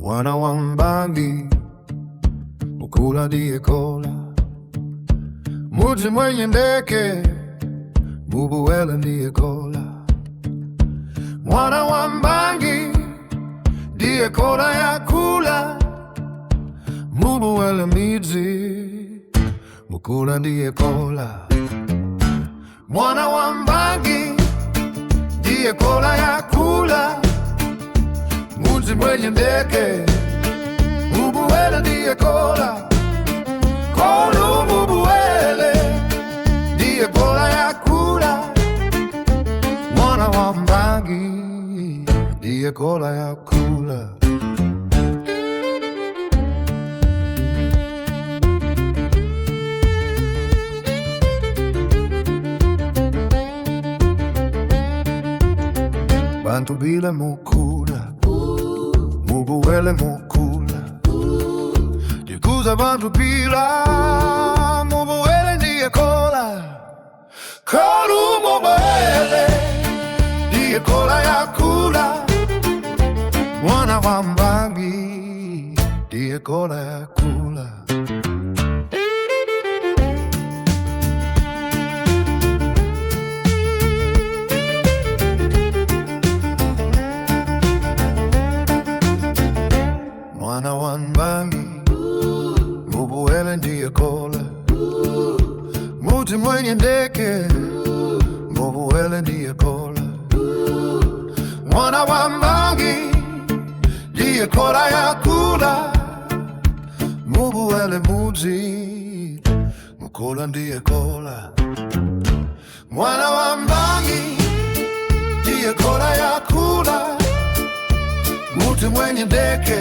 Mwana wa Mbangi, Mukula ndiye kola. Muji mwenye ndeke, Mubuwele ndiye kola. Mwana wa Mbangi ndiye kola ya kula. Mubuwele miji, Mukula ndiye kola. Mwana wa Mbangi ndiye kola ya kula. Muji mwenye ndeke, Mubuwele ndiye kola. Kolu Mubuwele ndiye kola ya kula. Mwana wa Mbangi ndiye kola ya kula. Bantu bila Mukula, Mubuwele Mukula. Dikuza bantu bila, Mubuwele ndiye kola. Kolu Mubuwele ndiye kola ya kula. Mwana wa Mbangi ndiye kola ya kula. Mwana wa Mbangi, Mubuwele ndiye kola. Muji mwenye ndeke, Mubuwele ndiye kola. Mwana wa Mbangi ndiye kola ya kula. Mubuwele muji, Mukula ndiye kola. Mwana wa Mbangi ndiye kola ya kula. Muji mwenye ndeke,